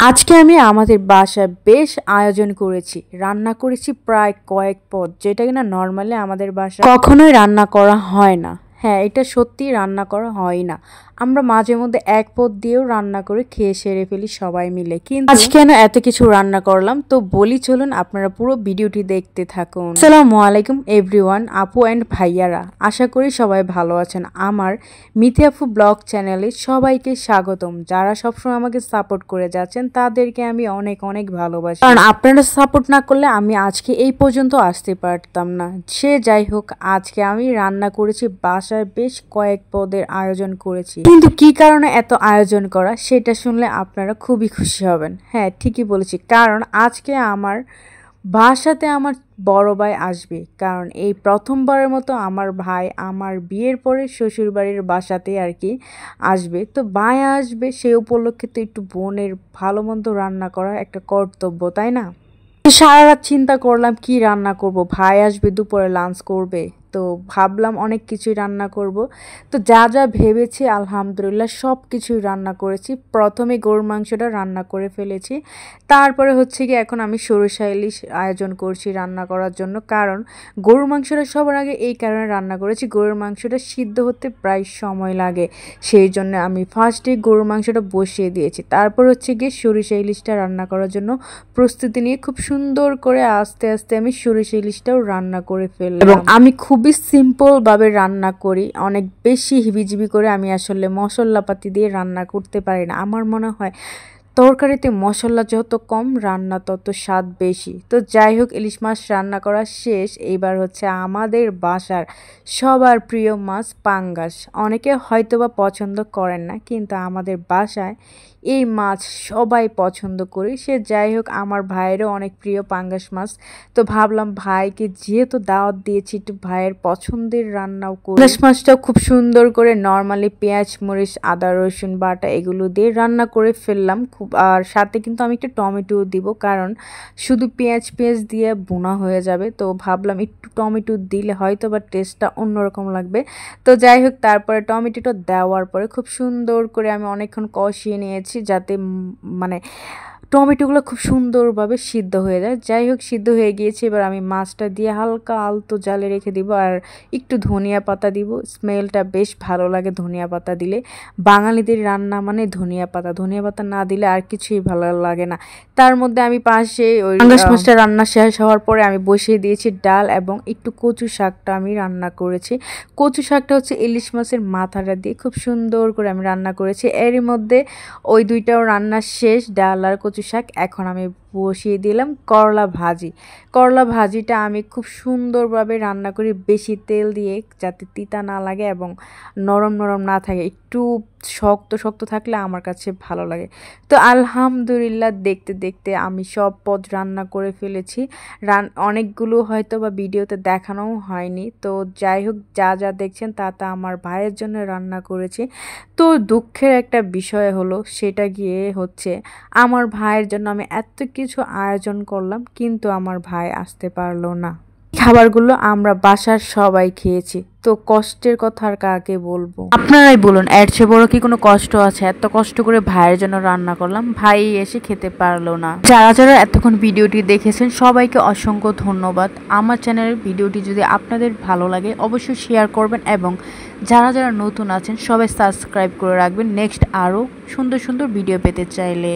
আজকে আমি আমাদের বাসায় বেশ আয়োজন করেছি। রান্না করেছি প্রায় কয়েক পদ, যেটা কিনা নর্মালি আমাদের বাসায় কখনোই রান্না করা হয় না। হ্যাঁ, এটা সত্যিই রান্না করা হয় না। আমরা মাঝে মধ্যে এক পদ দিয়েও রান্না করে খেয়ে সেরে ফেলি সবাই মিলে, কিন্তু আজকে কেন এত কিছু রান্না করলাম তো বলি, চলুন আপনারা পুরো ভিডিওটি দেখতে থাকুন। আসসালামু আলাইকুম এভরিওয়ান, আপু অ্যান্ড ভাইয়ারা, আশা করি সবাই ভালো আছেন। আমার মিথি আপু ব্লগ চ্যানেলে সবাইকে স্বাগতম। যারা সবসময় আমাকে সাপোর্ট করে যাচ্ছেন তাদেরকে আমি অনেক অনেক ভালোবাসি, কারণ আপনারা সাপোর্ট না করলে আমি আজকে এই পর্যন্ত আসতে পারতাম না। সে যাই হোক, আজকে আমি রান্না করেছি, বাসায় বেশ কয়েক পদের আয়োজন করেছি। কিন্তু কি কারণে এত আয়োজন করা সেটা শুনলে আপনারা খুবই খুশি হবেন। হ্যাঁ, ঠিকই বলেছি, কারণ আজকে আমার বাসাতে আমার বড় ভাই আসবে। কারণ এই প্রথমবারের মতো আমার ভাই আমার বিয়ের পরে শ্বশুরবাড়ির বাসাতে আর কি আসবে। তো ভাই আসবে, সেই উপলক্ষে তো একটু বোনের ভালো মন্দ রান্না করা একটা কর্তব্য, তাই না? সারা রাত চিন্তা করলাম কি রান্না করব। ভাই আসবে, দুপুরে লাঞ্চ করবে, তো ভাবলাম অনেক কিছুই রান্না করব। তো যা যা ভেবেছি আলহামদুলিল্লাহ সব কিছুই রান্না করেছি। প্রথমে গরুর মাংসটা রান্না করে ফেলেছি, তারপরে হচ্ছে কি এখন আমি সরিষা ইলিশ আয়োজন করছি রান্না করার জন্য। কারণ গরুর মাংসটা সবার আগে এই কারণে রান্না করেছি, গরুর মাংসটা সিদ্ধ হতে প্রায় সময় লাগে, সেই জন্য আমি ফার্স্টে গরুর মাংসটা বসিয়ে দিয়েছি। তারপর হচ্ছে গিয়ে সরিষা ইলিশটা রান্না করার জন্য প্রস্তুতি নিয়ে খুব সুন্দর করে আস্তে আস্তে আমি সরিষা ইলিশটাও রান্না করে ফেললাম। এবং আমি খুবই সিম্পল ভাবে রান্না করি, অনেক বেশি হিবিজিবি করে আমি আসলে মশলাপাতি দিয়ে রান্না করতে পারি না। আমার মনে হয় তরকারিতে মশলা যত কম, রান্না তত স্বাদ বেশি। তো যাই হোক, ইলিশ মাছ রান্না করা শেষ। এইবার হচ্ছে আমাদের বাসার সবার প্রিয় মাছ পাঙ্গাস। অনেকে হয়তোবা পছন্দ করেন না, কিন্তু আমাদের বাসায় এই মাছ সবাই পছন্দ করি। সে যাই হোক, আমার ভাইয়েরও অনেক প্রিয় পাঙ্গাস মাছ। তো ভাবলাম ভাইকে যেহেতু দাওয়াত দিয়েছি, একটু ভাইয়ের পছন্দের রান্নাও করি। পাঙ্গাস মাছটাও খুব সুন্দর করে নর্মালি পেঁয়াজ মরিচ আদা রসুন বাটা এগুলো দিয়ে রান্না করে ফেললাম খুব। আর সাথে কিন্তু আমি একটু টমেটো দিব, কারণ শুধু পেঁয়াজ দিয়ে বোনা হয়ে যাবে। তো ভাবলাম একটু টমেটো দিলে হয়তো বা টেস্টটা অন্যরকম লাগবে। তো যাই হোক, তারপরে টমেটোটা দেওয়ার পরে খুব সুন্দর করে আমি অনেকক্ষণ কষিয়ে নিয়েছি, যাতে মানে টমেটোগুলো খুব সুন্দরভাবে সিদ্ধ হয়ে যায়। যাই হোক, সিদ্ধ হয়ে গিয়েছে। এবার আমি মাছটা দিয়ে হালকা আলতো জালে রেখে দিব, আর একটু ধনিয়া পাতা দিব। স্মেলটা বেশ ভালো লাগে ধনিয়া পাতা দিলে। বাঙালিদের রান্না মানে ধনিয়া পাতা না দিলে আর কিছুই ভালো লাগে না। তার মধ্যে আমি পাশে ওই পাঙ্গাস মাছটা রান্না শেষ হওয়ার পরে আমি বসিয়ে দিয়েছি ডাল, এবং একটু কচু শাকটা আমি রান্না করেছি। কচু শাকটা হচ্ছে ইলিশ মাছের মাথাটা দিয়ে খুব সুন্দর করে আমি রান্না করেছি। এরই মধ্যে ওই দুইটাও রান্না শেষ, ডাল আর কচু শাক। এখন আমি বসিয়ে দিলাম করলা ভাজি। করলা ভাজিটা আমি খুব সুন্দরভাবে রান্না করি, বেশি তেল দিয়ে, যাতে তিতা না লাগে এবং নরম নরম না থাকে। একটু শক্ত শক্ত থাকলে আমার কাছে ভালো লাগে। তো আলহামদুলিল্লাহ দেখতে দেখতে আমি সব পদ রান্না করে ফেলেছি। অনেকগুলো হয়তো বা ভিডিওতে দেখানোও হয়নি। তো যাই হোক, যা যা দেখছেন তা আমার ভাইয়ের জন্য রান্না করেছি। তো দুঃখের একটা বিষয় হলো, সেটা গিয়ে হচ্ছে আমার ভাইয়ের জন্য আমি এত কিছু আয়োজন করলাম, কিন্তু আমার ভাই আসতে পারলো না। খাবারগুলো আমরা বাসার সবাই খেয়েছি। তো কষ্টের কথা আর কাকে বলবো, আপনারাই বলুন, এর চেয়ে বড় কি কোনো কষ্ট আছে? এত কষ্ট করে ভাইয়ের জন্য রান্না করলাম, ভাই এসে খেতে পারলো না। যারা যারা এতক্ষণ ভিডিওটি দেখেছেন সবাইকে অসংখ্য ধন্যবাদ। আমার চ্যানেলের ভিডিওটি যদি আপনাদের ভালো লাগে অবশ্যই শেয়ার করবেন, এবং যারা যারা নতুন আছেন সবাই সাবস্ক্রাইব করে রাখবেন নেক্সট আরও সুন্দর সুন্দর ভিডিও পেতে চাইলে।